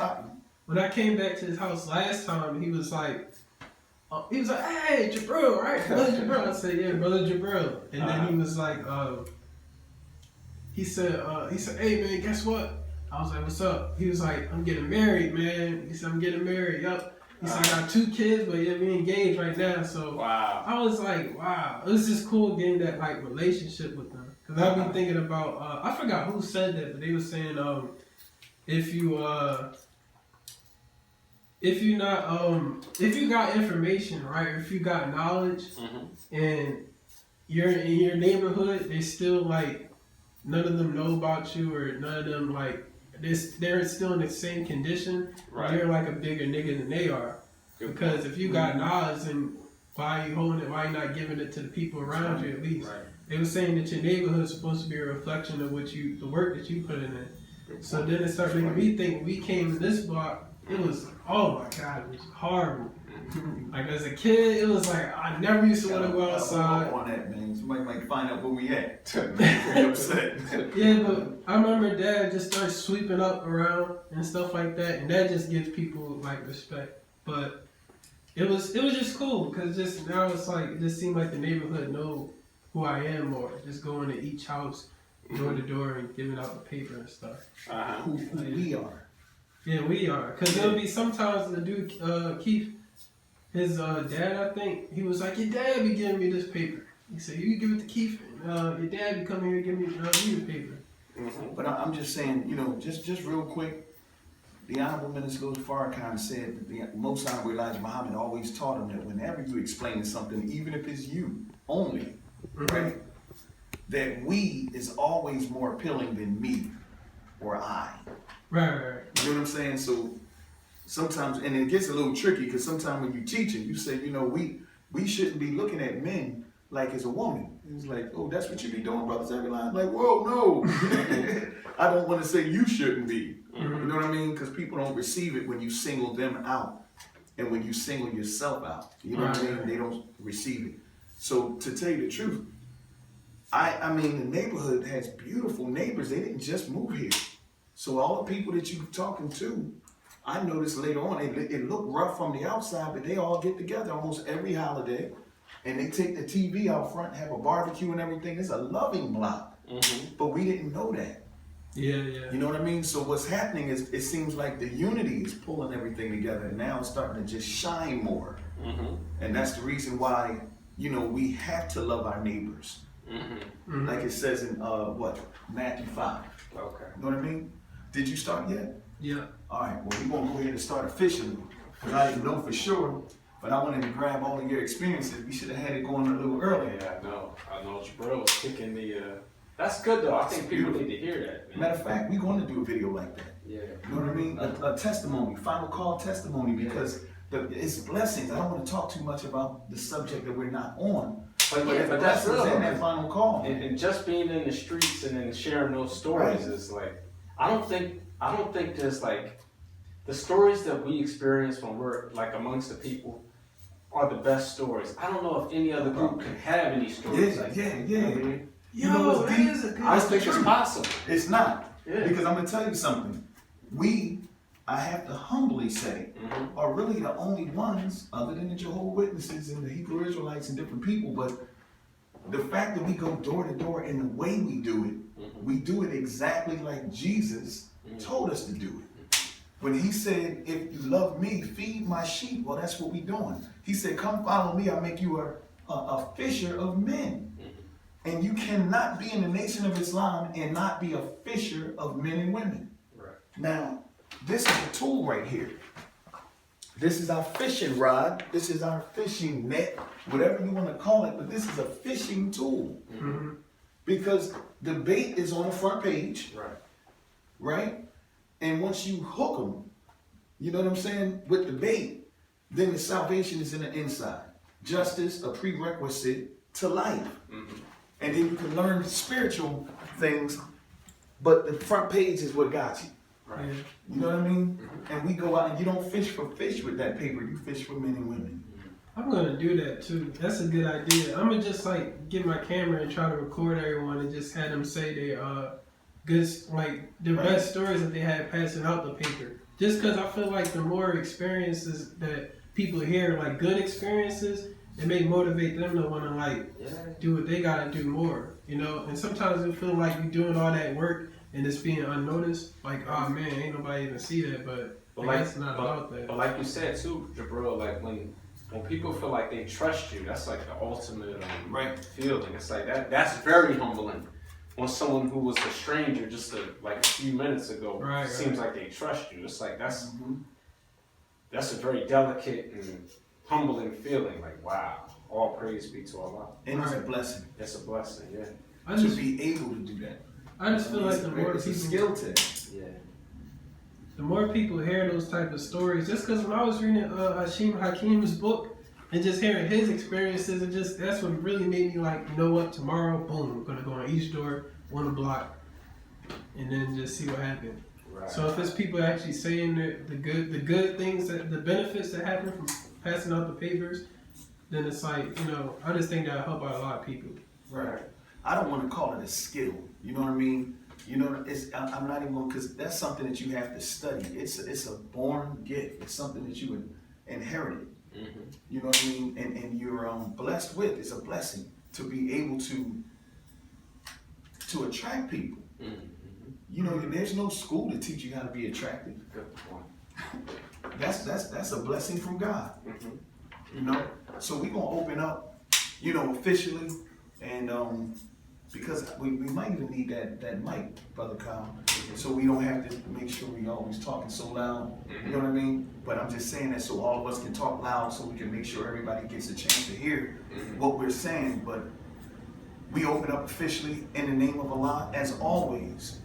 stop you. When I came back to his house last time, he was like, hey, Jabril, right? Brother Jabril. I said, yeah, Brother Jabril. And then he was like, he said, hey, man, guess what? I was like, what's up? He was like, I'm getting married, man. He said, I'm getting married. Yup. He said, I got 2 kids, but yeah, we engaged right now. So wow. I was like, wow. It was just cool getting that like relationship with them. Because I've been thinking about, I forgot who said that, but they were saying, if you got information, right, or if you got knowledge, and you're in your neighborhood, they still like, none of them know about you, or none of them like, they're still in the same condition. Right. You're like a bigger nigga than they are. Good because point. if you got knowledge, then why are you holding it? Why are you not giving it to the people around you at least? Right. They were saying that your neighborhood is supposed to be a reflection of the work that you put in it. So then it started making me think, when we came to this block, it was, oh my God, it was horrible. Like as a kid, it was like, I never used to want to go outside. On that, man. Somebody might find out where we at. Pretty upset. Yeah, but I remember Dad just started sweeping up around and stuff like that, and that just gives people like respect. But it was just cool, because just now it's like, it just seemed like the neighborhood know who I am more. Just going to each house, door to door, and giving out the paper and stuff. Who we are. Yeah, we are. Because there'll be sometimes the dude, Keith, his dad, I think, he was like, your dad be giving me this paper. He said, you give it to Keith, your dad be coming here and give me the paper. But I'm just saying, you know, just real quick, the Honorable Minister Louis Farrakhan said that the Most Honorable Elijah Muhammad always taught him that whenever you explain something, even if it's you only, right, that we is always more appealing than me or I. Right. You know what I'm saying? So sometimes, and it gets a little tricky, because sometimes when you teach it, you say, you know, we shouldn't be looking at men like as a woman. It's like, oh, that's what you be doing, Brother Zebulon? Like, whoa, no. I don't want to say you shouldn't be. You know what I mean? Because people don't receive it when you single them out, and when you single yourself out. You know what I mean? They don't receive it. So to tell you the truth, I mean, the neighborhood has beautiful neighbors. They didn't just move here. So all the people that you're talking to, I noticed later on, it looked rough from the outside, but they all get together almost every holiday, and they take the TV out front, have a barbecue and everything. It's a loving block, but we didn't know that. Yeah. You know what I mean? So what's happening is, it seems like the unity is pulling everything together, and now it's starting to just shine more. And that's the reason why, you know, we have to love our neighbors. Like it says in Matthew 5. Okay. You know what I mean? Did you start yet? Yeah. All right, well, we're going to go ahead and start officially, because I didn't know for sure, but I wanted to grab all of your experiences. We should have had it going a little earlier. Yeah, I know Jabril was kicking the, that's good though. I think people need to hear that, man. Matter of fact, we're going to do a video like that. Yeah. You know what I mean? A testimony, final call testimony, because it's blessings. I don't want to talk too much about the subject that we're not on. But that's real. In that final call. And just being in the streets and then sharing those stories is like, I don't think there's like, the stories that we experience when we're like amongst the people are the best stories. I don't know if any other group can have any stories like that. Yeah. I mean, You know what's deep? I don't think it's possible. It's not. Yeah. Because I'm going to tell you something. I have to humbly say, are really the only ones, other than the Jehovah's Witnesses and the Hebrew Israelites and different people, but the fact that we go door to door and the way we do it, we do it exactly like Jesus told us to do it. When he said, if you love me, feed my sheep, well, that's what we're doing. He said, come follow me, I'll make you a fisher of men. And you cannot be in the Nation of Islam and not be a fisher of men and women. Right. Now, this is a tool right here. This is our fishing rod. This is our fishing net, whatever you want to call it, but this is a fishing tool. Because the bait is on the front page, right? And once you hook them, you know what I'm saying, with the bait, then the salvation is in the inside. Justice, a prerequisite to life. And then you can learn spiritual things, but the front page is what got you. Right. You know what I mean? And we go out and you don't fish for fish with that paper, you fish for men and women. I'm gonna do that too. That's a good idea. I'm gonna just like get my camera and try to record everyone and just have them say they good, like the best stories that they had passing out the paper. Just because I feel like the more experiences that people hear, like good experiences, it may motivate them to want to like do what they gotta do more, you know. And sometimes it feel like you're doing all that work and it's being unnoticed. Like, oh man, ain't nobody even see that, but like, it's not about that. But like you said too, Jabril, like when people feel like they trust you, that's like the ultimate feeling. It's like that's very humbling. When someone who was a stranger just like a few minutes ago seems like they trust you, it's like that's a very delicate and humbling feeling. Like, wow, all praise be to Allah. And it's a blessing. It's a blessing, yeah. To be able to do that. I just feel like the more it's a people, skill test. Yeah. the more people hear those type of stories, just because when I was reading Hashim Hakim's book and just hearing his experiences, it just that's what really made me like, you know what, tomorrow, boom, I'm gonna go on each door, on a block, and then just see what happens. Right. So if it's people actually saying the good things, that the benefits that happen from passing out the papers, then it's like, you know, I just think that'll help out a lot of people. Right. I don't want to call it a skill. You know what I mean? You know, I'm not even going, because that's something that you have to study. It's a born gift. It's something that you inherited. Mm-hmm. You know what I mean? And you're blessed with. It's a blessing to be able to attract people. Mm-hmm. You know, there's no school to teach you how to be attractive. Good point. That's a blessing from God. Mm-hmm. You know, so we're gonna open up, you know, officially, and because we might even need that mic, Brother Kyle, so we don't have to make sure we always talking so loud. You know what I mean? But I'm just saying that so all of us can talk loud, so we can make sure everybody gets a chance to hear what we're saying. But we open up officially in the name of Allah, as always.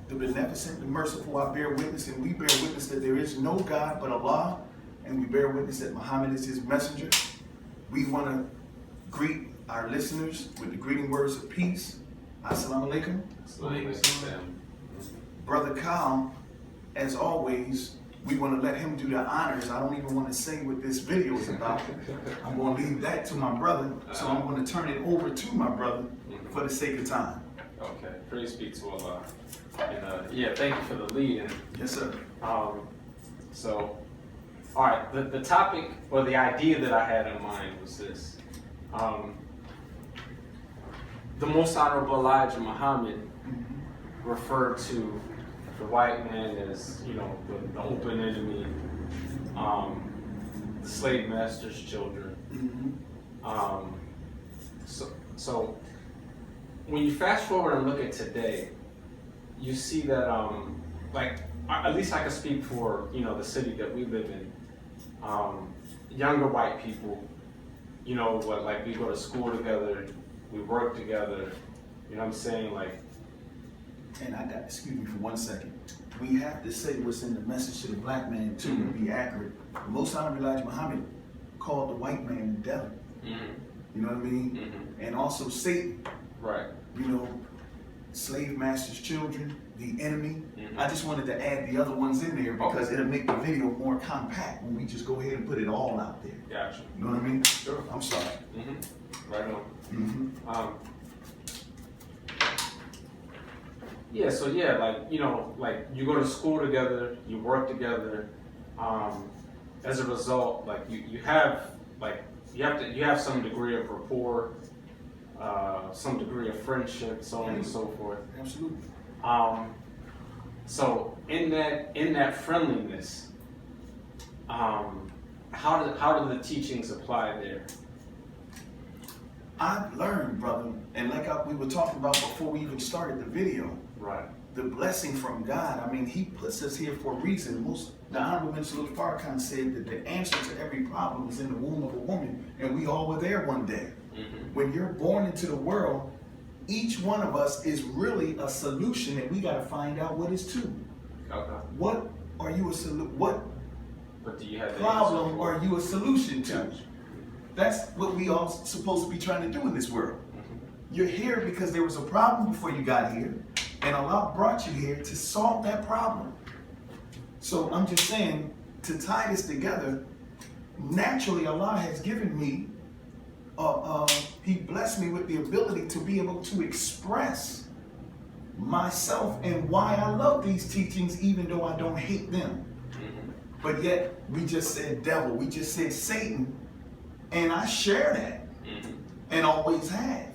The beneficent, the merciful, I bear witness, and we bear witness that there is no God but Allah, and we bear witness that Muhammad is his messenger. We want to greet our listeners with the greeting words of peace. Assalamu alaikum. Brother Kyle, as always, we want to let him do the honors. I don't even want to say what this video is about. I'm going to leave that to my brother, so I'm going to turn it over to my brother for the sake of time. Okay, praise be to Allah. And yeah, thank you for the lead. And, Yes, sir. So, all right, the topic or the idea that I had in mind was this. The Most Honorable Elijah Muhammad referred to the white man as, you know, the open enemy, the slave master's children. So when you fast forward and look at today, you see that, like, at least I can speak for, you know, the city that we live in. Younger white people, you know, like we go to school together, we work together, you know what I'm saying? Like, And excuse me for 1 second. We have to say what's in the message to the black man too, to be accurate. The Most Honorable Elijah Muhammad called the white man the devil. You know what I mean? And also Satan. Right. You know, slave master's children, the enemy. I just wanted to add the other ones in there because it'll make the video more compact when we just go ahead and put it all out there. Gotcha. You know what I mean? Sure. I'm sorry. Right on. Yeah, so yeah, like, you know, like you go to school together, you work together. As a result, like you have some degree of rapport, some degree of friendship, so on and so forth. Absolutely. So in that friendliness, how do the teachings apply there? I've learned, brother, and like we were talking about before we even started the video, Right. the blessing from God. I mean, He puts us here for a reason. The Honorable Minister Louis Farrakhan said that the answer to every problem is in the womb of a woman, and we all were there one day. When you're born into the world, each one of us is really a solution, and we got to find out what is to. Okay. What are you what But do you have the problem answer? are you a solution to? Gotcha. That's what we all supposed to be trying to do in this world. You're here because there was a problem before you got here, and Allah brought you here to solve that problem. So I'm just saying, to tie this together, naturally Allah has given me, He blessed me with the ability to be able to express myself and why I love these teachings even though I don't hate them. But yet we just said devil, we just said Satan, and I share that and always have,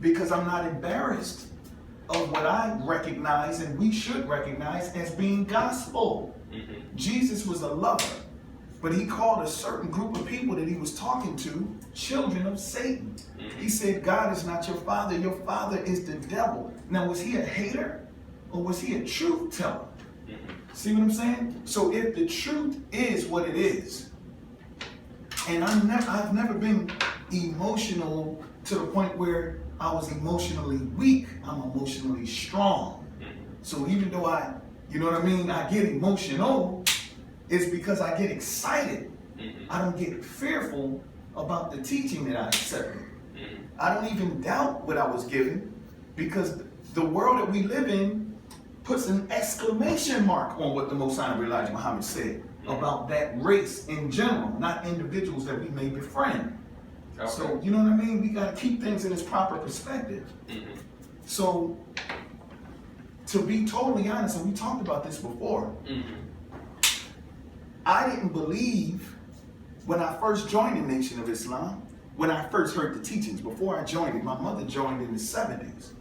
because I'm not embarrassed of what I recognize and we should recognize as being gospel. Jesus was a lover, but he called a certain group of people that he was talking to children of Satan. He said, God is not your father is the devil. Now, was he a hater or was he a truth teller? See what I'm saying? So if the truth is what it is, and I've never been emotional to the point where I was emotionally weak, I'm emotionally strong. So even though I get emotional, it's because I get excited. I don't get fearful about the teaching that I accepted. I don't even doubt what I was given, because the world that we live in puts an exclamation mark on what the Most Honorable Elijah Muhammad said about that race in general, not individuals that we may befriend. Okay. So, you know what I mean? We got to keep things in its proper perspective. So, to be totally honest, and we talked about this before, I didn't believe when I first joined the Nation of Islam, when I first heard the teachings, before I joined it. My mother joined in the 70s,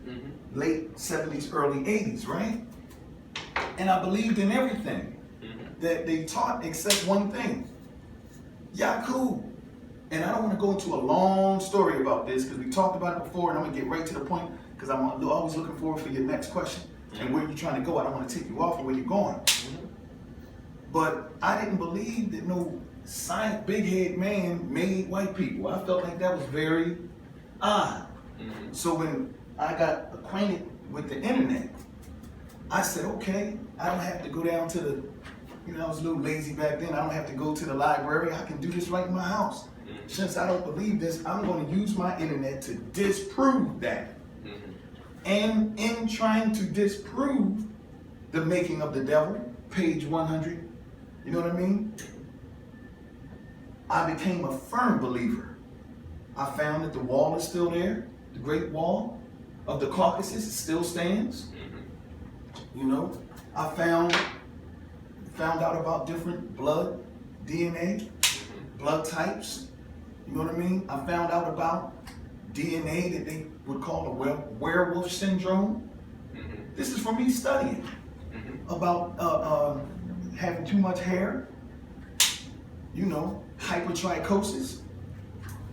late 70s, early 80s, right? And I believed in everything that they taught except one thing, Yaqub. And I don't want to go into a long story about this because we talked about it before, and I'm going to get right to the point because I'm always looking forward for your next question and where you're trying to go. I don't want to take you off of where you're going. But I didn't believe that no big head man made white people. I felt like that was very odd. So when I got acquainted with the internet, I said, okay, I don't have to go down to the, I was a little lazy back then. I don't have to go to the library. I can do this right in my house. Since I don't believe this, I'm going to use my internet to disprove that. And in trying to disprove the making of the devil, page 100, you know what I mean? I became a firm believer. I found that the wall is still there. The Great Wall of the Caucasus still stands. I found out about different blood, DNA, blood types. You know what I mean? I found out about DNA that they would call a werewolf syndrome. This is from me studying about having too much hair, hypertrichosis,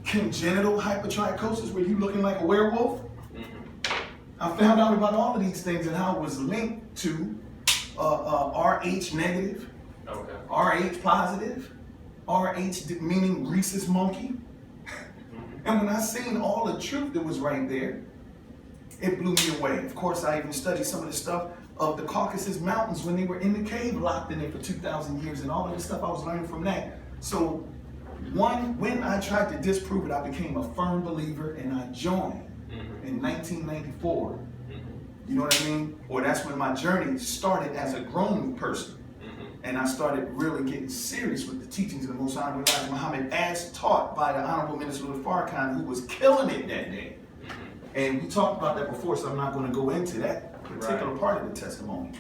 congenital hypertrichosis, where you looking like a werewolf. I found out about all of these things and how it was linked to RH negative, RH positive, RH meaning rhesus monkey. And when I seen all the truth that was right there, it blew me away. Of course, I even studied some of the stuff of the Caucasus Mountains when they were in the cave, locked in there for 2,000 years, and all of the stuff I was learning from that. So when I tried to disprove it, I became a firm believer, and I joined in 1994. You know what I mean? Or that's when my journey started as a grown person. And I started really getting serious with the teachings of the Most Honorable Elijah Muhammad as taught by the Honorable Minister Louis Farrakhan, who was killing it that day. And we talked about that before, so I'm not going to go into that particular part of the testimony.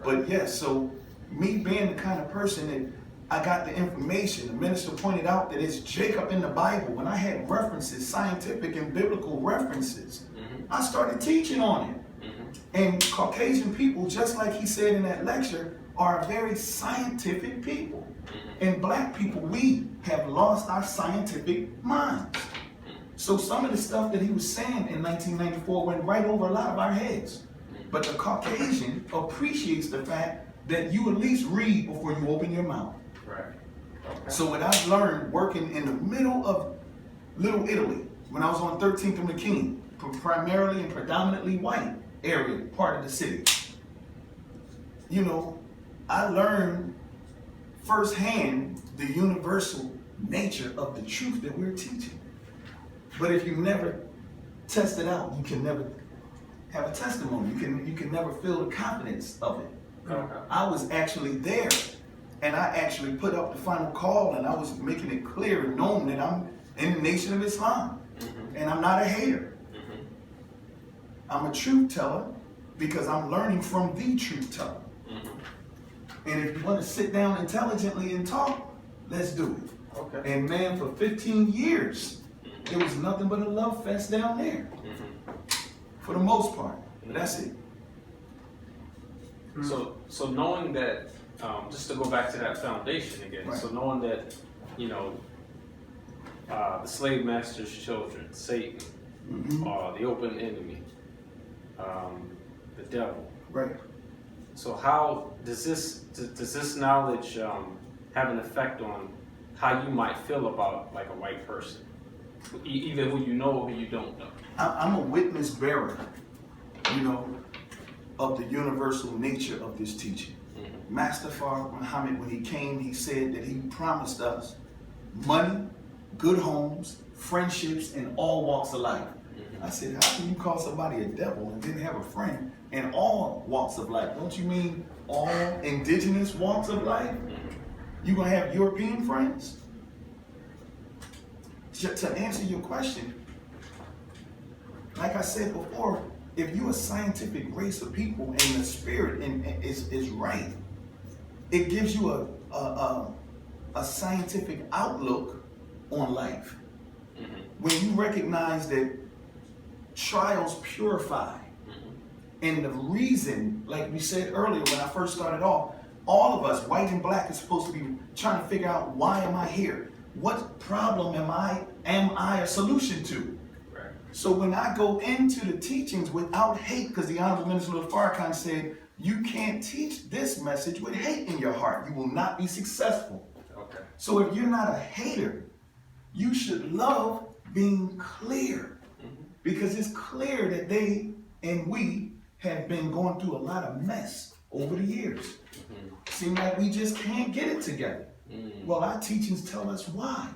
But yes, so me being the kind of person that I got the information, the minister pointed out that it's Jacob in the Bible. When I had references, scientific and biblical references, I started teaching on it. And Caucasian people, just like he said in that lecture, are very scientific people. And black people, we have lost our scientific minds. So some of the stuff that he was saying in 1994 went right over a lot of our heads. But the Caucasian appreciates the fact that you at least read before you open your mouth. So what I've learned working in the middle of Little Italy, when I was on 13th and McKinney, primarily and predominantly white area, part of the city, I learned firsthand the universal nature of the truth that we're teaching. But if you never test it out, you can never have a testimony. You can never feel the confidence of it. I was actually there, and I actually put up the final call, and I was making it clear and known that I'm in the Nation of Islam, and I'm not a hater. I'm a truth teller because I'm learning from the truth teller. And if you want to sit down intelligently and talk, let's do it. Okay. And man, for 15 years, it was nothing but a love fest down there. For the most part. But that's it. So knowing that, just to go back to that foundation again, Right. so knowing that, you know, the slave master's children, Satan, the open enemy, the devil. Right. So how does this knowledge have an effect on how you might feel about like a white person, either who you know or who you don't know? I'm a witness bearer, you know, of the universal nature of this teaching. Master Fard Muhammad, when he came, he said that he promised us money, good homes, friendships, and all walks of life. I said, how can you call somebody a devil and then have a friend in all walks of life? Don't you mean all indigenous walks of life? You gonna have European friends? To answer your question, like I said before, if you're a scientific race of people and the spirit is right, it gives you a scientific outlook on life. When you recognize that trials purify, and the reason, like we said earlier when I first started off, all of us, white and black, is supposed to be trying to figure out, why am I here? What problem am I a solution to? Right. So when I go into the teachings without hate, because the Honorable Minister Farrakhan said, you can't teach this message with hate in your heart. You will not be successful. Okay. So if you're not a hater, you should love being clear. Because it's clear that they and we have been going through a lot of mess over the years. Seems like we just can't get it together. Well, our teachings tell us why.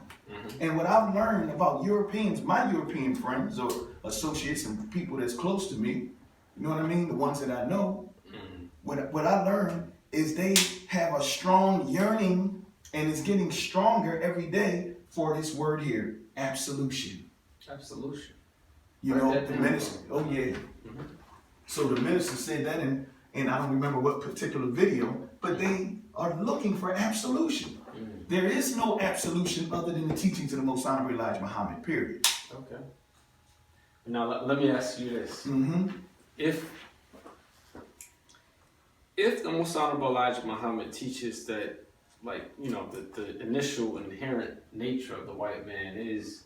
And what I've learned about Europeans, my European friends or associates and people that's close to me, you know what I mean? The ones that I know, what I learned is they have a strong yearning, and it's getting stronger every day for this word here, absolution. Absolution. You Write know, that the down. minister, oh yeah. So the minister said that, and I don't remember what particular video, but they are looking for absolution. There is no absolution other than the teachings of the Most Honorable Elijah Muhammad, period. Okay. Now let me ask you this: If the Most Honorable Elijah Muhammad teaches that, like, you know, the initial inherent nature of the white man is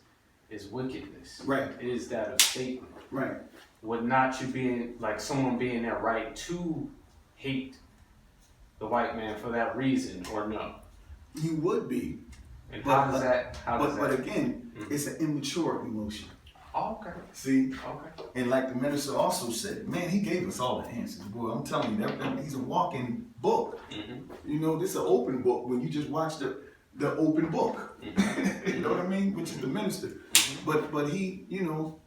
wickedness, Right. is that of Satan, Right. would not you being like someone being there right to hate the white man for that reason, or no? You would be. And But- how does that? But again, it's an immature emotion. Oh, okay. See? Okay. And like the minister also said, man, he gave us all the answers. Boy, I'm telling you, he's a walking book. You know, this is an open book when you just watch the open book. You know what I mean? Which is the minister. But he, you know,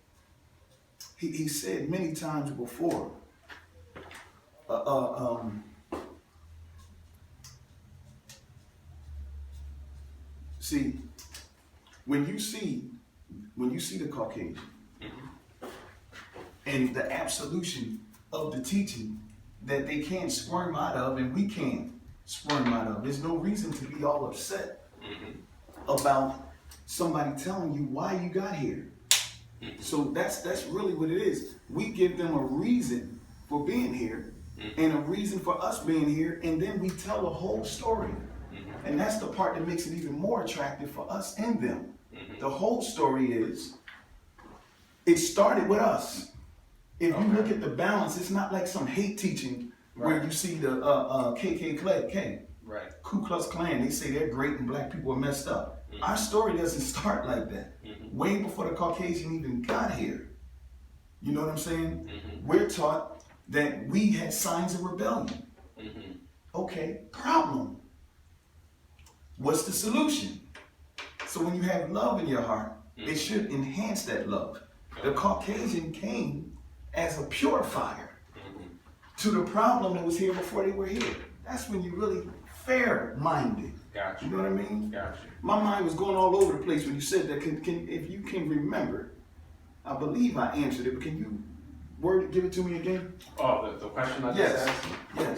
he said many times before, see, when you see the Caucasian and the absolution of the teaching that they can't squirm out of and we can't squirm out of, there's no reason to be all upset about somebody telling you why you got here. So that's really what it is. We give them a reason for being here and a reason for us being here, and then we tell the whole story. And that's the part that makes it even more attractive for us and them. The whole story is, it started with us. If you look at the balance, it's not like some hate teaching where you see the KKK, Right. Ku Klux Klan, they say they're great and black people are messed up. Our story doesn't start like that. Way before the Caucasian even got here. You know what I'm saying? We're taught that we had signs of rebellion. Okay, problem. What's the solution? So when you have love in your heart, it should enhance that love. The Caucasian came as a purifier to the problem that was here before they were here. That's when you really fair-minded. Gotcha. You know what I mean? Gotcha. My mind was going all over the place when you said that. If you can remember, I believe I answered it, but can you give it to me again? Oh, the question I just Yes. asked?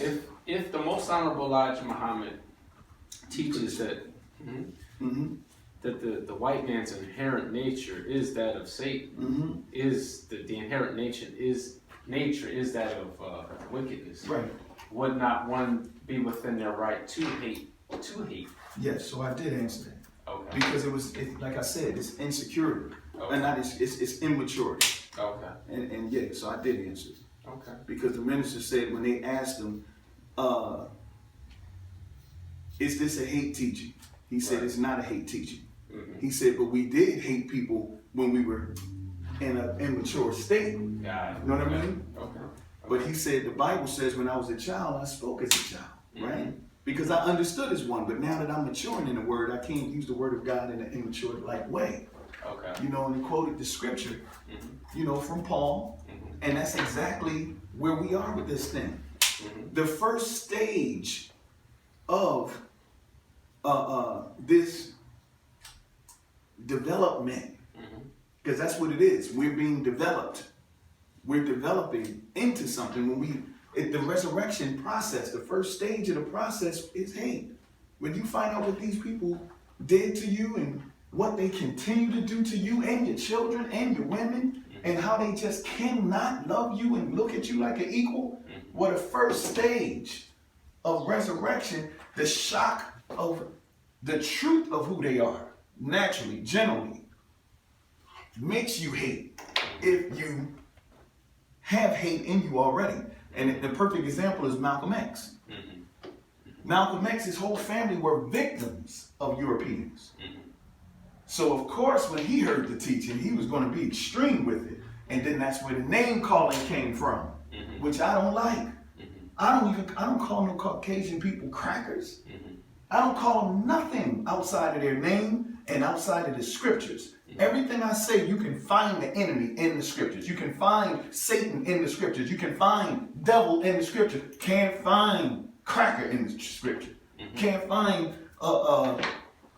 Yes. if the Most Honorable Elijah Muhammad teaches that that the white man's inherent nature is that of Satan, is the inherent nature is that of wickedness. Right. Would not one be within their right to hate? Yes, so I did answer that. Okay. Because like I said, it's insecurity. Okay. And not it's immaturity. Okay. And yeah, so I did answer it. Okay. Because the minister said when they asked him, is this a hate teaching? He said it's not a hate teaching. He said, but we did hate people when we were in an immature state. You Yeah. know what I mean? Okay. But he said the Bible says when I was a child, I spoke as a child, right? Because I understood as one, but now that I'm maturing in the word, I can't use the word of God in an immature like way. Okay. You know, and he quoted the scripture, you know, from Paul, and that's exactly where we are with this thing. The first stage of this development, because that's what it is. We're being developed. We're developing into something. When the resurrection process, the first stage of the process is hate. When you find out what these people did to you and what they continue to do to you and your children and your women, and how they just cannot love you and look at you like an equal, what a first stage of resurrection, the shock of the truth of who they are, naturally, generally, makes you hate if you have hate in you already. And the perfect example is Malcolm X. Malcolm X, his whole family were victims of Europeans. So of course, when he heard the teaching, he was going to be extreme with it. And then that's where the name calling came from, which I don't like. I don't call no Caucasian people crackers. I don't call them nothing outside of their name and outside of the scriptures. Everything I say, you can find the enemy in the scriptures. You can find Satan in the scriptures. You can find devil in the scripture. Can't find cracker in the scripture. Can't find, I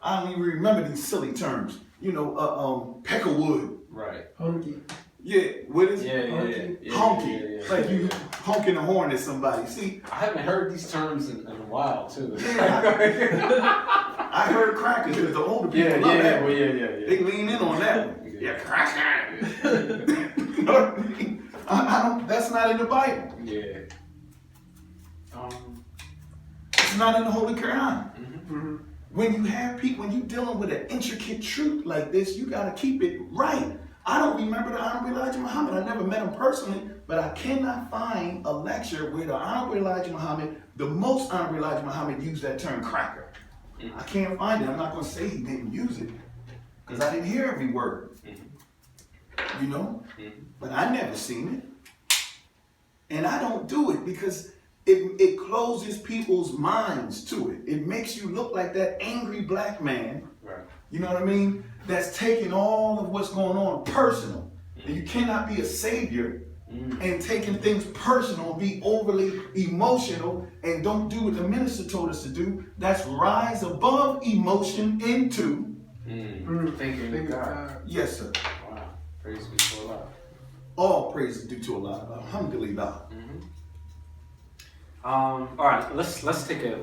don't even remember these silly terms. You know, peckerwood. Right. Honky. Yeah, what is it? Honky. Honky. Yeah. Like you honking the horn at somebody. See, I haven't heard these terms in a while too. I heard crackers because the older people love that one. They lean in on that one. Yeah, cracker. You know what I mean? I don't. That's not in the Bible. Yeah. It's not in the Holy Quran. When you have people, when you're dealing with an intricate truth like this, you gotta keep it right. I don't remember the Honorable Elijah Muhammad. I never met him personally, but I cannot find a lecture where the Honorable Elijah Muhammad, the most Honorable Elijah Muhammad, used that term cracker. I can't find it. I'm not gonna say he didn't use it, because I didn't hear every word. You know? But I never seen it. And I don't do it because it closes people's minds to it. It makes you look like that angry black man. Right. You know what I mean? That's taking all of what's going on personal. And you cannot be a savior and taking things personal, be overly emotional, and don't do what the minister told us to do. That's rise above emotion into. Thinking of God. Yes, sir. Wow. Praise be to Allah. All praise is due to Allah. Alhamdulillah. All right, let's take a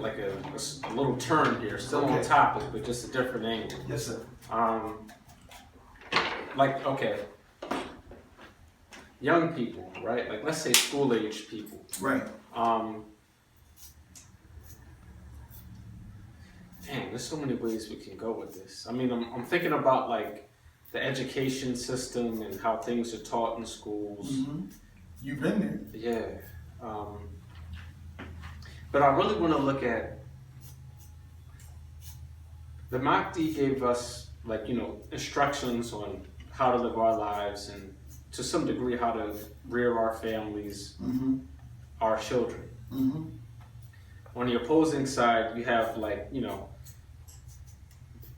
little turn here. Still on topic, but just a different angle. Yes, sir. Young people, right? Like, let's say school-age people. Right. Dang, there's so many ways we can go with this. I mean, I'm thinking about like the education system and how things are taught in schools. You've been there. Yeah. But I really want to look at the Mahdi gave us, like, you know, instructions on how to live our lives and to some degree how to rear our families, our children. On the opposing side, you have, like, you know,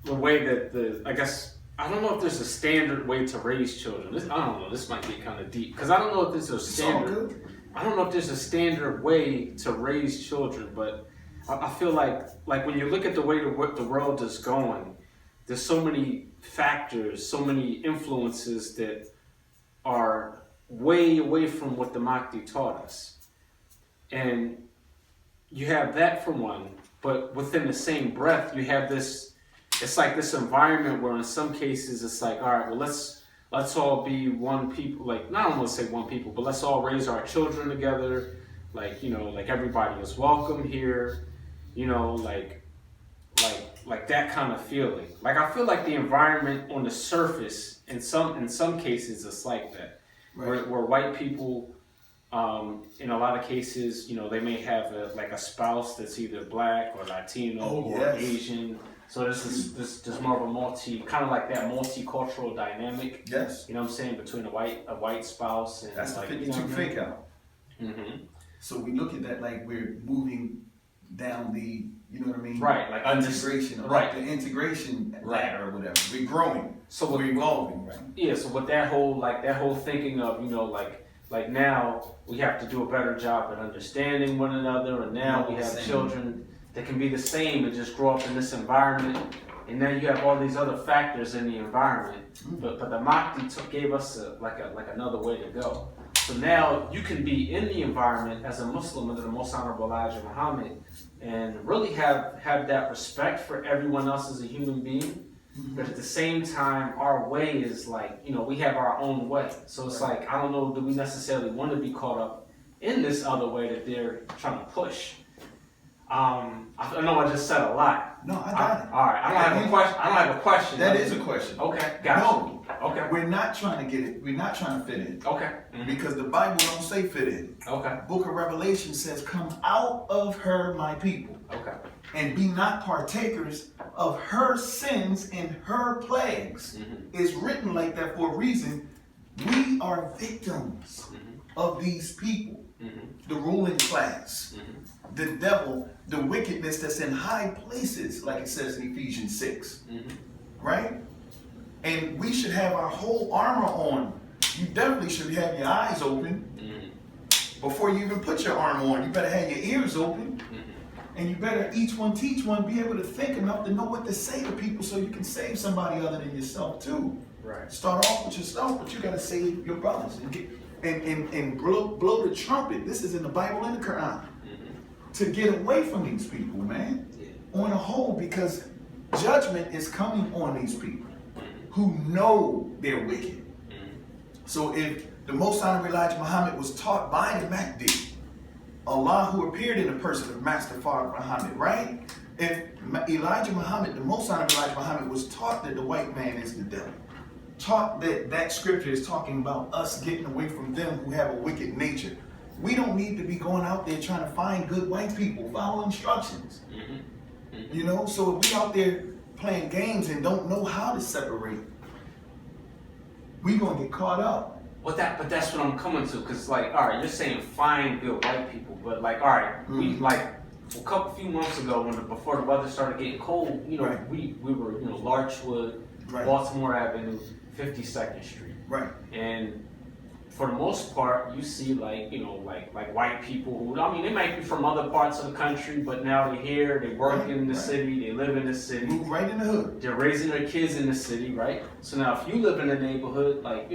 the way that I don't know if there's a standard way to raise children. I don't know, this might be kind of deep, because I don't know if there's a standard. I don't know if there's a standard way to raise children, but I feel like when you look at the way the world is going, there's so many factors, so many influences that are way away from what the Mahdi taught us. And you have that for one, but within the same breath, you have this. It's like this environment where, in some cases, it's like, all right, well, let's all be one people. Like, not I want to say one people, but let's all raise our children together. Like, like everybody is welcome here. Like that kind of feeling. Like, I feel like the environment on the surface, in some cases, it's like that. Right. Where white people, in a lot of cases, they may have a spouse that's either black or Latino or Asian. So there's more of a kind of like that multicultural dynamic. Yes. You know what I'm saying, between a white spouse and That's like, the 52 fake out. Mm-hmm. So we look at that like we're moving down the, you know what I mean? Right, like integration, right. the integration Right. ladder or whatever. We're growing. So we're evolving, right? Yeah. So with that whole thinking of, like now we have to do a better job at understanding one another, and now we have children that can be the same and just grow up in this environment, and then you have all these other factors in the environment. But the Mahdi gave us like another way to go. So now you can be in the environment as a Muslim under the Most Honorable Elijah Muhammad, and really have that respect for everyone else as a human being. But at the same time, our way is like, we have our own way. So it's like, I don't know, do we necessarily want to be caught up in this other way that they're trying to push? I know I just said a lot. No, I got it. All right, I don't have a question. That is a question. Okay, gotcha. No. Okay. We're not trying to get it. We're not trying to fit in. Okay. Because the Bible don't say fit in. Okay. Book of Revelation says, "Come out of her, my people." Okay. And be not partakers of her sins and her plagues. It's written like that for a reason. We are victims of these people, the ruling class, the devil, the wickedness that's in high places, like it says in Ephesians 6. Right? And we should have our whole armor on. You definitely should have your eyes open. Before you even put your armor on, you better have your ears open. And you better each one teach one, be able to think enough to know what to say to people so you can save somebody other than yourself too. Right. Start off with yourself, but you gotta save your brothers and blow the trumpet. This is in the Bible and the Quran. To get away from these people, man. On a whole, because judgment is coming on these people who know they're wicked. So if the Most Honorable Elijah Muhammad was taught by the Mahdi, Allah who appeared in the person of Master Farad Muhammad, right? If Elijah Muhammad, the Most Honorable Elijah Muhammad, was taught that the white man is the devil, taught that scripture is talking about us getting away from them who have a wicked nature, we don't need to be going out there trying to find good white people. Follow instructions. So if we out there playing games and don't know how to separate, we gonna get caught up. But that's what I'm coming to, because like, all right, you're saying find good white people, but like, all right, we like a few months ago before the weather started getting cold, we were Larchwood, Baltimore Avenue, 52nd Street, right, and for the most part, you see like white people who, I mean, they might be from other parts of the country, but now they're here, they work in the city, they live in the city. Move right in the hood. They're raising their kids in the city, right? So now if you live in a neighborhood, like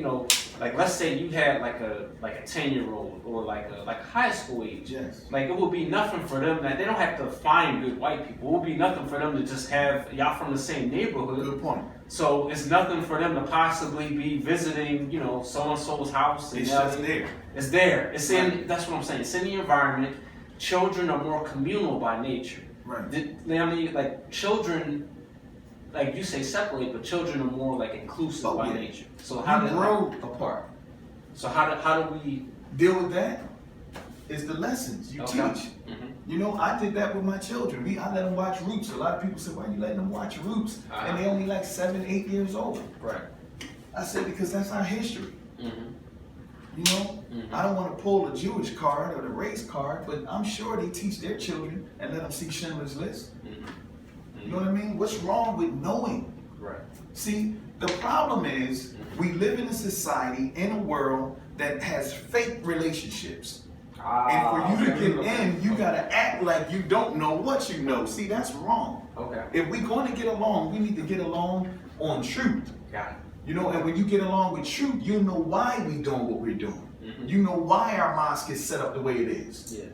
let's say you had like a 10-year-old or like a high school age. Yes. Like it would be nothing for them that they don't have to find good white people. It would be nothing for them to just have y'all from the same neighborhood. Good point. So it's nothing for them to possibly be visiting, so-and-so's house. It's just there. It's there. It's in, that's what I'm saying. It's in the environment. Children are more communal by nature. Right. I mean, like children, like you say separate, but children are more like inclusive by nature. So how do grow apart? So how do we deal with that? Is the lessons you teach. I did that with my children. I let them watch Roots. A lot of people say, why are you letting them watch Roots? And they only like 7, 8 years old. Right. I said, because that's our history. I don't want to pull the Jewish card or the race card, but I'm sure they teach their children and let them see Schindler's List. You know what I mean? What's wrong with knowing? Right. See, the problem is we live in a society, in a world that has fake relationships. And for you to get in, you gotta act like you don't know what you know. See, that's wrong. Okay. If we're going to get along, we need to get along on truth. Got it. And when you get along with truth, you'll know why we're doing what we're doing. You know why our mosque is set up the way it is. Yeah.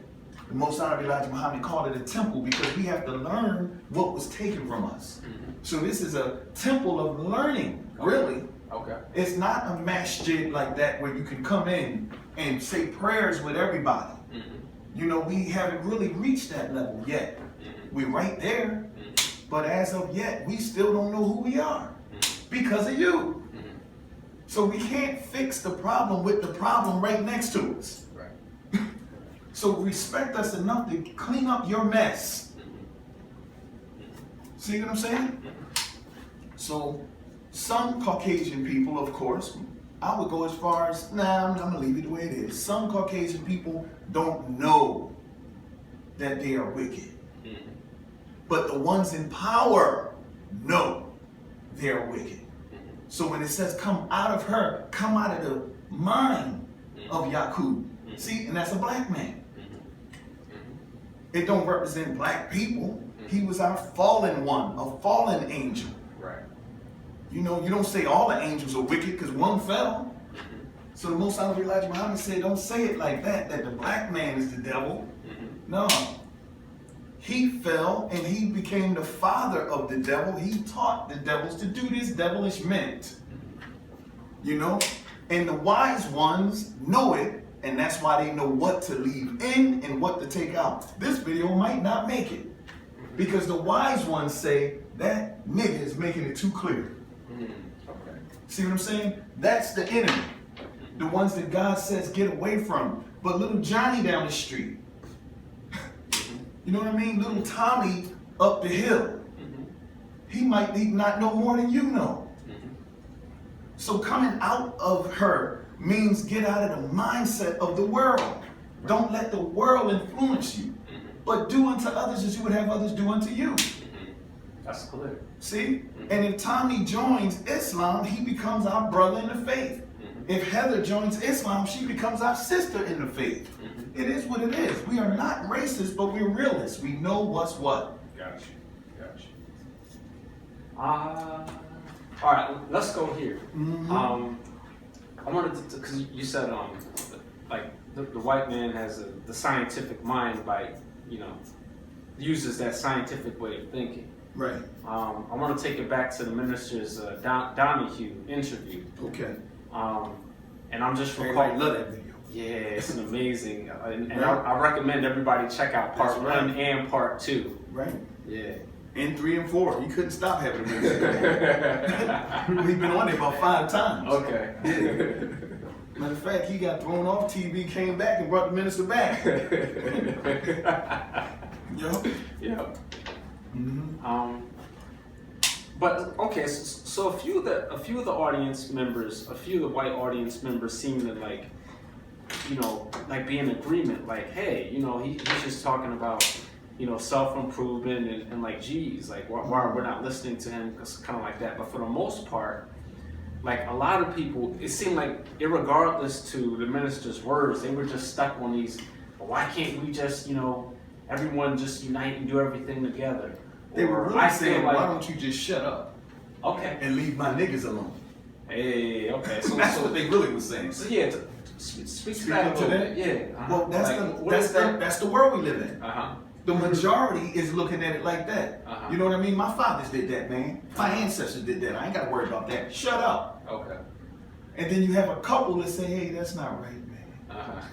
the Most Honorable Elijah Muhammad called it a temple because we have to learn what was taken from us. So this is a temple of learning, really. Okay. It's not a masjid like that where you can come in and say prayers with everybody. You know, we haven't really reached that level yet. We're right there, but as of yet, we still don't know who we are because of you. So we can't fix the problem with the problem right next to us. Right. So respect us enough to clean up your mess. See what I'm saying? So some Caucasian people, of course, I would go as far as, nah, I'm gonna leave it the way it is. Some Caucasian people don't know that they are wicked. But the ones in power know they are wicked. So when it says come out of her, come out of the mind of Yaqub. See, and that's a black man. It don't represent black people. He was our fallen one, a fallen angel. Right. You know, you don't say all the angels are wicked because one fell. So the Most Honorable Elijah Muhammad said, don't say it like that the black man is the devil. No. He fell and he became the father of the devil. He taught the devils to do this devilish mint. You know? And the wise ones know it, and that's why they know what to leave in and what to take out. This video might not make it. Because the wise ones say, that nigga is making it too clear. Okay. See what I'm saying? That's the enemy. The ones that God says get away from. But little Johnny down the street, you know what I mean? Little Tommy up the hill, he might not know more than you know. So coming out of her means get out of the mindset of the world. Don't let the world influence you. But do unto others as you would have others do unto you. That's clear. See? And if Tommy joins Islam, he becomes our brother in the faith. If Heather joins Islam, she becomes our sister in the faith. It is what it is. We are not racist, but we're realists. We know what's what. Gotcha. All right, let's go here. I wanted to, because you said, like, the white man has the scientific mind by, you know, uses that scientific way of thinking. Right. I want to take it back to the minister's Donahue interview. Okay. And I'm just Everybody recalling. love that video. Yeah, it's an amazing, and Right. I recommend everybody check out part That's right. 1 and part 2. Right. Yeah. And 3 and 4. He couldn't stop having a video. We've been on it about 5 times. Okay. Yeah. Matter of fact, he got thrown off TV, came back, and brought the minister back. Yo. Yeah. But okay, so a few of the audience members, a few of the white audience members seem to like, you know, like be in agreement. Like, hey, you know, he's just talking about, you know, self-improvement and like, geez, like why we're not listening to him, kind of like that. But for the most part, like a lot of people, it seemed like, irregardless to the minister's words, they were just stuck on these. Well, why can't we just, you know, everyone just unite and do everything together? They were really I saying, feel like, why don't you just shut up okay, and leave my niggas alone? hey, okay, so That's what they really were saying. So yeah, speak to Speak that a up to little that? bit. Yeah. Well, that's the world we live in. The majority is looking at it like that. You know what I mean? My fathers did that, man. My ancestors did that. I ain't got to worry about that. Shut up. Okay. And then you have a couple that say, hey, that's not right, man.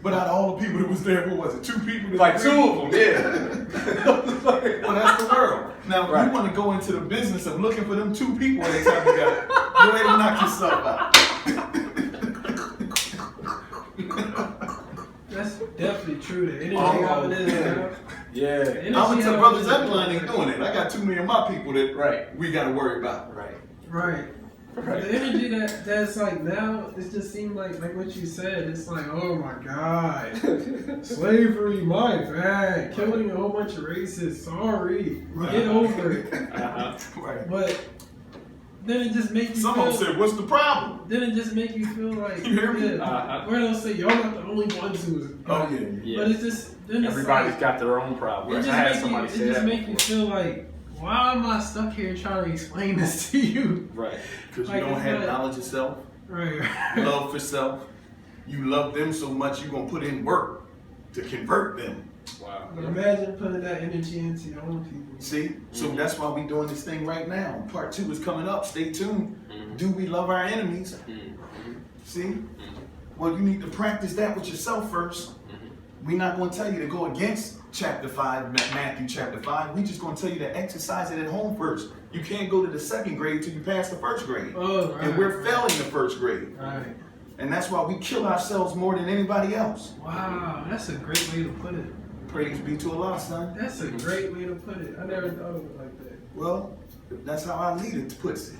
But out of all the people that was there, what was it? 2 people? That Like 2 agreed? of them, yeah. Well, that's the world. Now, if Right. you want to go into the business of looking for them 2 people every time together, go ahead and knock yourself out. That's definitely true. The energy Oh, how it is now. Yeah. The energy I'm how to it Brothers is. Upline ain't doing it. I got too many of my people that Right. we got to worry about. Right. Right. Right. The energy that's like now, it just seemed like what you said. It's like, oh my God, slavery, my bad, killing a whole bunch of racists. Sorry, Right. get over it. Right. But then it just makes you Someone feel. said, what's the problem? Then it just make you feel like, You hear me? yeah, where they'll say y'all not the only ones who's. Oh, yeah. Yeah. But it's just then it's Everybody's like, got their own it problems. just I had make somebody you, say it just that make you before. feel like, why am I stuck here trying to explain this to you? Right. Because Like, you don't it's have not- knowledge of self, Right. love for self. You love them so much, you're going to put in work to convert them. Wow. But imagine putting that energy into your own people. See? So that's why we doing this thing right now. Part 2 is coming up. Stay tuned. Mhm. Do we love our enemies? Mhm. See? Well, you need to practice that with yourself first. We're not going to tell you to go against chapter 5, Matthew chapter 5. We're just going to tell you to exercise it at home first. You can't go to the 2nd grade till you pass the 1st grade. Oh, right. And we're failing the 1st grade. Right. And that's why we kill ourselves more than anybody else. Wow, that's a great way to put it. Praise be to Allah, son. That's a great way to put it. I never thought of it like that. Well, that's how our leader puts it.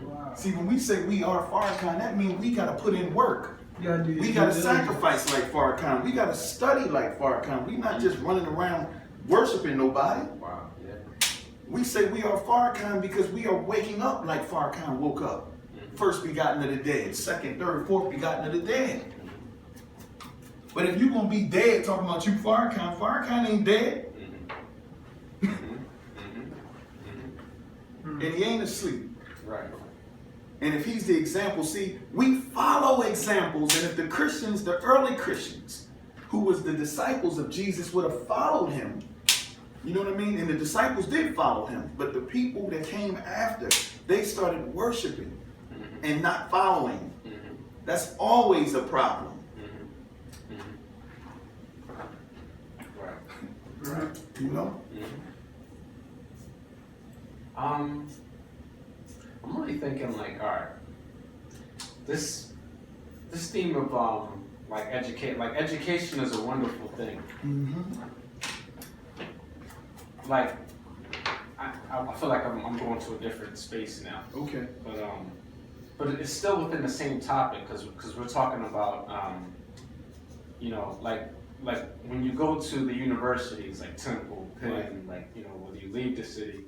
Wow. See, when we say we are Farrakhan, that means we got to put in work. You gotta do your We got to due diligence. sacrifice like Farrakhan. We got to study like Farrakhan. We not just running around worshiping nobody. Wow. Yeah. We say we are Farrakhan because we are waking up like Farrakhan woke up. First begotten of the dead, second, third, fourth begotten of the dead. But if you're going to be dead talking about you Farrakhan, Farrakhan ain't dead. And he ain't asleep. Right. And if he's the example, see, we follow examples. And if the Christians, the early Christians, who was the disciples of Jesus, would have followed him, you know what I mean? And the disciples did follow him. But the people that came after, they started worshiping and not following. That's always a problem. Right. You know? I'm really thinking like, all right, this theme of education is a wonderful thing. Like, I feel like I'm going to a different space now. Okay. But it's still within the same topic because we're talking about you know, like when you go to the universities like Temple, Penn, Right. like, you know, whether you leave the city,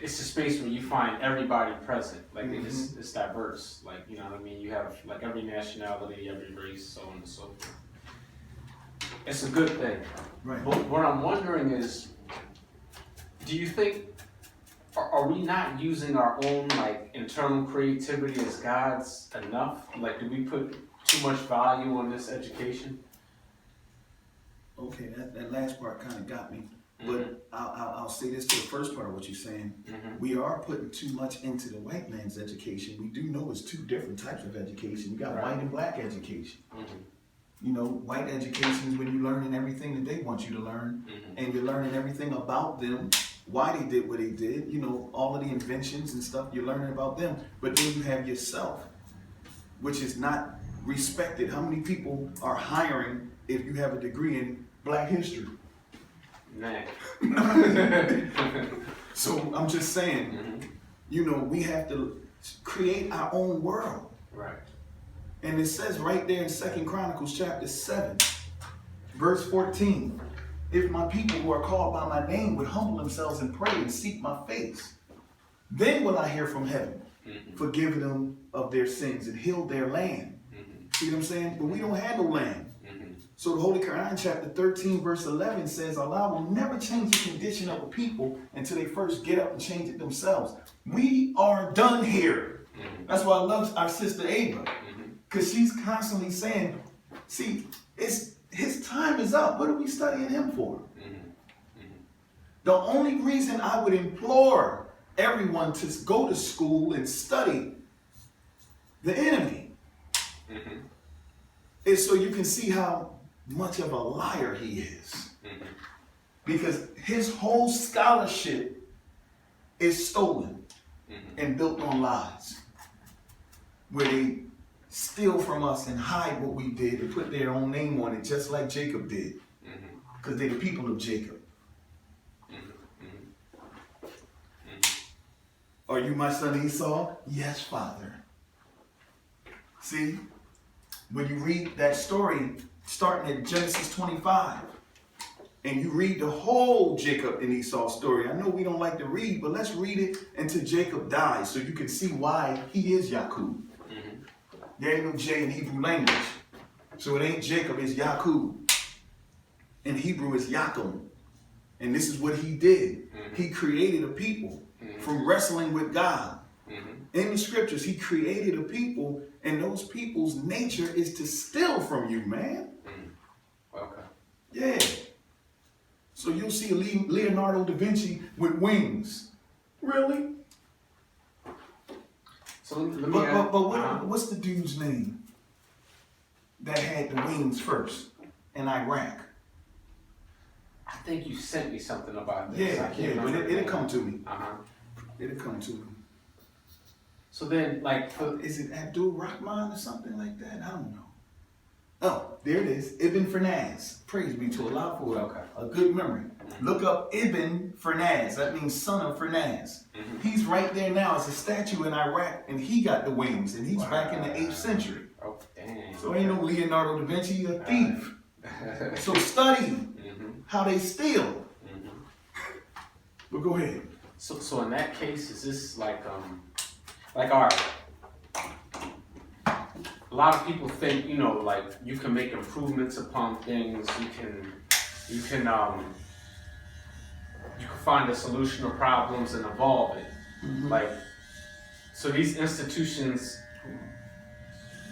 it's a space where you find everybody present. Like it's diverse. Like, you know what I mean? You have like every nationality, every race, so on and so forth. It's a good thing. Right. But what I'm wondering is, do you think, are we not using our own like internal creativity as gods enough? Like, do we put too much value on this education? Okay, that last part kind of got me. But I'll say this to the first part of what you're saying. We are putting too much into the white man's education. We do know it's 2 different types of education. You got Right. white and black education. You know, white education is when you're learning everything that they want you to learn, and you're learning everything about them, why they did what they did, you know, all of the inventions and stuff, you're learning about them. But then you have yourself, which is not respected. How many people are hiring if you have a degree in black history? Man. So I'm just saying, you know, we have to create our own world. Right. And it says right there in 2 Chronicles chapter 7, verse 14, if my people who are called by my name would humble themselves and pray and seek my face, then will I hear from heaven, forgive them of their sins and heal their land. See what I'm saying? But we don't have no land. So the Holy Quran chapter 13 verse 11 says Allah will never change the condition of a people until they first get up and change it themselves. We are done here. That's why I love our sister Ava. Because she's constantly saying, see, his time is up. What are we studying him for? The only reason I would implore everyone to go to school and study the enemy is so you can see how much of a liar he is. Because his whole scholarship is stolen and built on lies. Where they steal from us and hide what we did and put their own name on it, just like Jacob did. Because they're the people of Jacob. Are you my son Esau? Yes, Father. See? When you read that story, starting at Genesis 25, and you read the whole Jacob and Esau story. I know we don't like to read, but let's read it until Jacob dies so you can see why he is Yaqub. There ain't no J in Hebrew language. So it ain't Jacob, it's Yaqub. In Hebrew, it's Yaakov. And this is what he did. He created a people from wrestling with God. In the scriptures, he created a people, and those people's nature is to steal from you, man. Okay. Yeah. So you'll see a Leonardo da Vinci with wings. Really? So let me But what's the dude's name that had the wings first in Iraq? I think you sent me something about this. I Yeah, can't yeah, but remember. it'll come to me. Uh-huh. It'll come to me. So then, like, Is it Abdul Rahman or something like that? I don't know. Oh, there it is. Ibn Firnaz. Praise be to Allah for Okay. a good memory. Look up Ibn Firnaz. That means son of Firnaz. He's right there now. It's a statue in Iraq, and he got the wings, and he's back in the 8th century. oh, dang. So ain't no Leonardo da Vinci, a thief. So study how they steal. But go ahead. So in that case, is this like all right. A lot of people think, you know, like you can make improvements upon things. You can find a solution to problems and evolve it. Like, so these institutions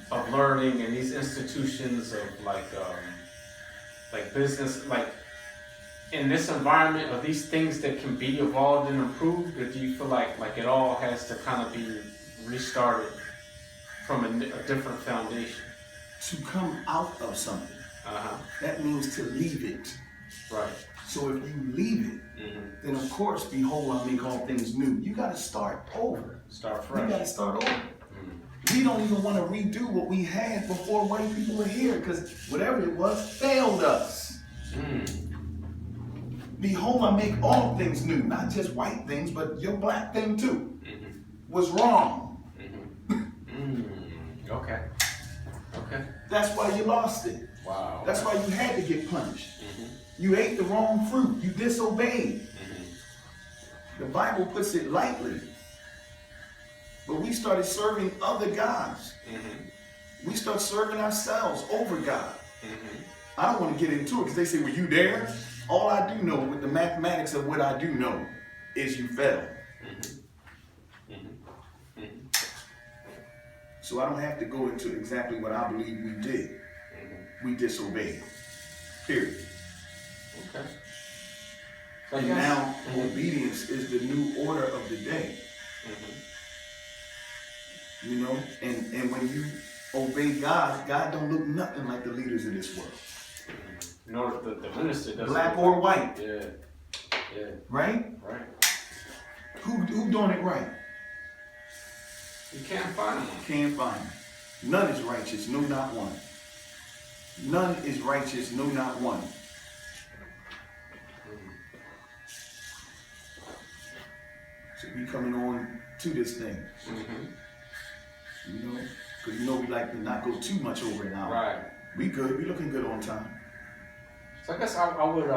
of learning and these institutions of like business, like in this environment, are these things that can be evolved and improved, or do you feel like it all has to kind of be restarted from a different foundation? To come out of something, that means to leave it. Right. So if you leave it, then of course, behold, I make all things new. You got to start over. Start You got fresh. to start over. We don't even want to redo what we had before white people were here, because whatever it was failed us. Behold, I make all things new, not just white things, but your black thing too. Was wrong. Okay. Okay. That's why you lost it. Wow. That's why you had to get punished. You ate the wrong fruit. You disobeyed. The Bible puts it lightly. But we started serving other gods. We start serving ourselves over God. I don't want to get into it because they say, were you there? All I do know with the mathematics of what I do know is you fell. So I don't have to go into exactly what I believe we did. We disobeyed. Period. Okay. And now obedience is the new order of the day. You know, and when you obey God, God don't look nothing like the leaders of this world. No, the minister doesn't. Black or white. Yeah. Yeah. Right? Right. Who doing it right? You can't find one. Can't find him. None is righteous, no, not one. None is righteous, no, not one. So we coming on to this thing. You know, because you know we like to not go too much over an hour. Right. We good. We looking good on time. So I guess I would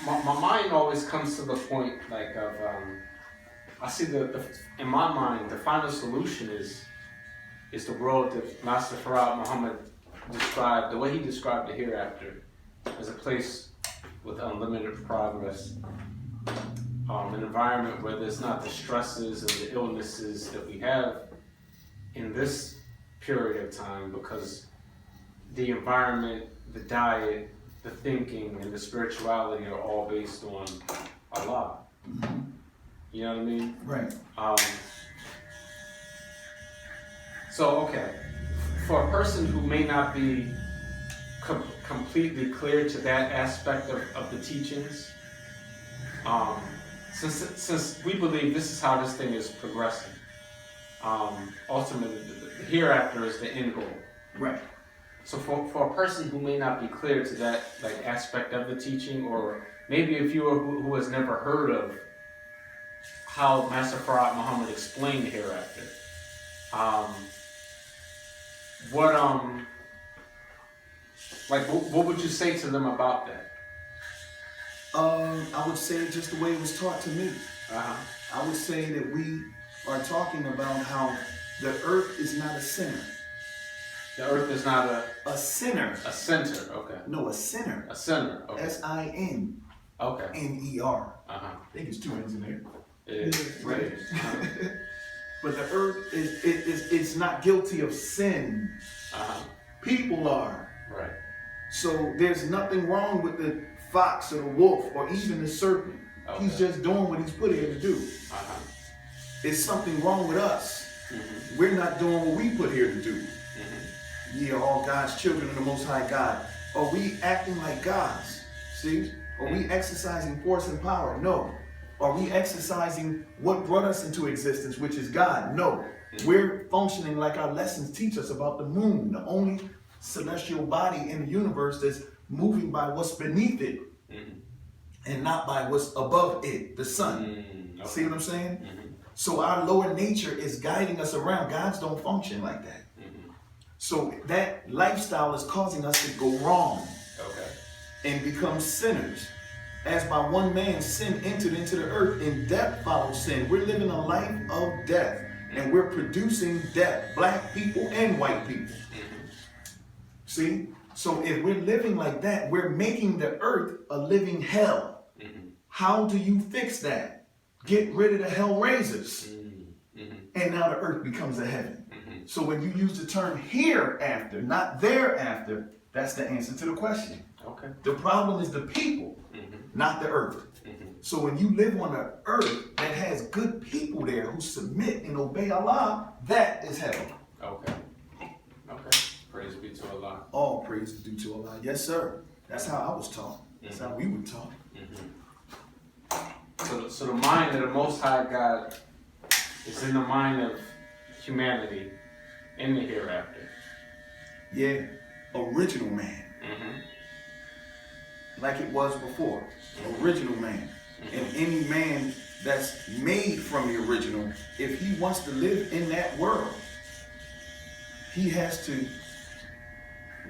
my mind always comes to the point like of I see the in my mind the final solution is the world that Master Farad Muhammad described, the way he described the hereafter, as a place with unlimited progress, an environment where there's not the stresses and the illnesses that we have in this period of time, because the environment, the diet, the thinking, and the spirituality are all based on Allah. You know what I mean? Right. So, okay, for a person who may not be completely clear to that aspect of the teachings, since we believe this is how this thing is progressing, ultimately the hereafter is the end goal. Right. So for a person who may not be clear to that like aspect of the teaching, or maybe a viewer who has never heard of how Master Farad Muhammad explained the hereafter, what would you say to them about that? I would say just the way it was taught to me. I would say that we are talking about how the earth is not a center. The earth is not A sinner. a center. Okay. No, a sinner. A center. Okay. Sinner. Okay. I think it's two N's in there. It is. Right. It is. But the earth it's not guilty of sin. People are. Right. So there's nothing wrong with the fox or the wolf or even the serpent. Okay. He's just doing what he's put here to do. Uh-huh. It's something wrong with us. Mm-hmm. We're not doing what we put here to do. Mm-hmm. Ye are all God's children of the Most High God. Are we acting like gods? See? Are we exercising force and power? No. Are we exercising what brought us into existence, which is God? No. We're functioning like our lessons teach us about the moon, the only celestial body in the universe that's moving by what's beneath it and not by what's above it, the sun. Okay. See what I'm saying? Mm-hmm. So our lower nature is guiding us around. Gods don't function like that. Mm-hmm. So that lifestyle is causing us to go wrong Okay. and become sinners. As by one man sin entered into the earth, and death followed sin. We're living a life of death, and we're producing death, black people and white people. See? So if we're living like that, we're making the earth a living hell. How do you fix that? Get rid of the hell raisers. And now the earth becomes a heaven. So when you use the term hereafter, not thereafter, that's the answer to the question. Okay. The problem is the people, not the earth. So when you live on an earth that has good people there who submit and obey Allah, that is heaven. Okay. Okay. Praise be to Allah. All praise is due to Allah. Yes, sir. That's how I was taught. That's how we were taught. So the mind of the Most High God is in the mind of humanity in the hereafter. Yeah, original man. Like it was before. Original man. And any man that's made from the original, if he wants to live in that world, he has to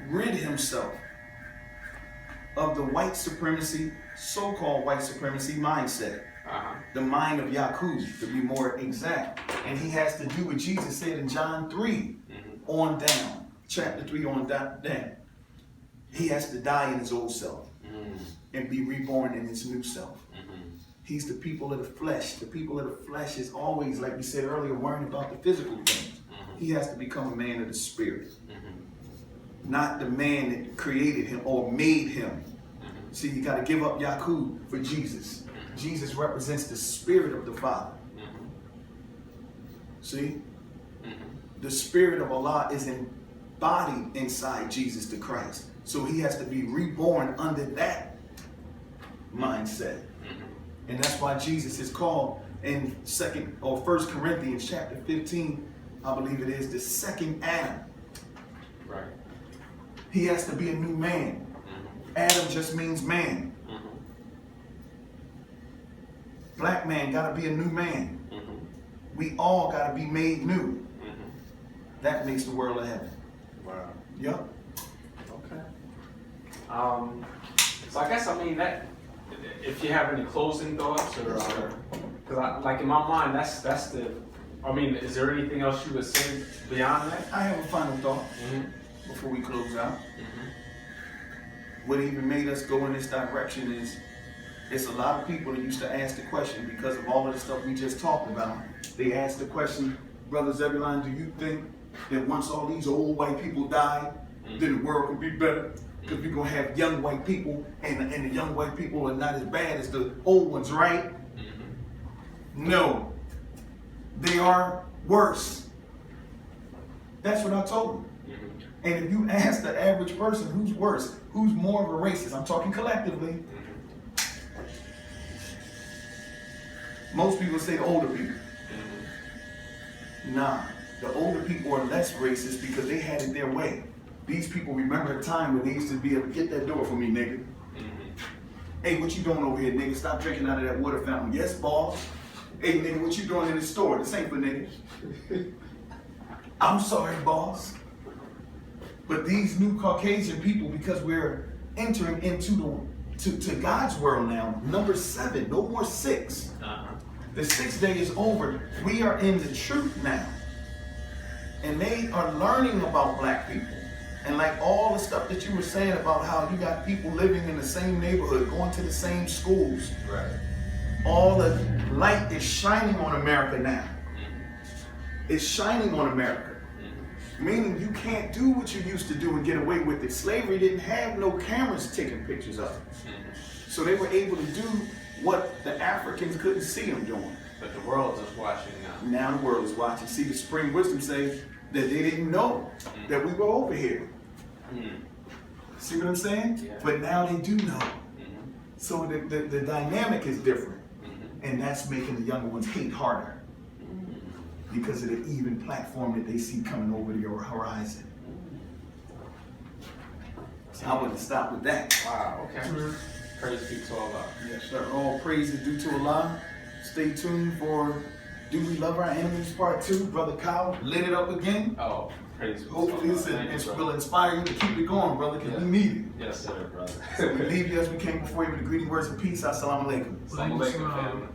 rid himself of the white supremacy, so-called white supremacy mindset. The mind of Yaqub, to be more exact. And he has to do what Jesus said in John 3 on down. Chapter 3 on down. He has to die in his old self and be reborn in his new self. He's the people of the flesh. The people of the flesh is always, like we said earlier, worrying about the physical things. He has to become a man of the spirit. Not the man that created him or made him. See, you got to give up Yaqub for Jesus. Jesus represents the spirit of the Father. See? The spirit of Allah is embodied inside Jesus the Christ. So he has to be reborn under that mindset. And that's why Jesus is called in 1 Corinthians chapter 15, I believe it is, the second Adam. Right. He has to be a new man. Adam just means man. Black man got to be a new man. We all got to be made new. That makes the world a heaven. Wow. Yup. Okay. So I guess, I mean, that, if you have any closing thoughts, or because like in my mind, that's the, I mean, is there anything else you would say beyond that? I have a final thought before we close out. What even made us go in this direction is, it's a lot of people that used to ask the question because of all of the stuff we just talked about. They asked the question, Brother Zebulon, do you think that once all these old white people die, then the world could be better? Because we're going to have young white people, and the young white people are not as bad as the old ones, right? No. They are worse. That's what I told them. And if you ask the average person who's worse, who's more of a racist, I'm talking collectively, most people say the older people. Nah, the older people are less racist because they had it their way. These people remember a time when they used to be able to get that door for me, nigga. Hey, what you doing over here, nigga? Stop drinking out of that water fountain. Yes, boss. Hey, nigga, what you doing in the store? This ain't for niggas. I'm sorry, boss. But these new Caucasian people, because we're entering into to God's world now, number 7, no more 6. The 6th day is over. We are in the truth now. And they are learning about black people. And like all the stuff that you were saying about how you got people living in the same neighborhood, going to the same schools. Right. All the light is shining on America now. It's shining on America. Meaning you can't do what you used to do and get away with it. Slavery didn't have no cameras taking pictures of it. So they were able to do what the Africans couldn't see them doing. But the world is watching now. Now the world is watching. See, the Supreme Wisdom say that they didn't know that we were over here. See what I'm saying? Yeah. But now they do know. So the dynamic is different. And that's making the younger ones hate harder. Because of the even platform that they see coming over the horizon. So I wouldn't stop with that. Wow, okay. Praise be to Allah. Yes, sir. All praise is due to Allah. Stay tuned for Do We Love Our Enemies Part 2. Brother Kyle lit it up again. Oh, praise be to Hopefully Allah. this Thank you, brother. will inspire you to keep it going, brother, because we need it. Yes, sir, brother. So we leave you as we came before you with the greeting words of peace. Assalamu alaikum. Assalamu alaikum, family.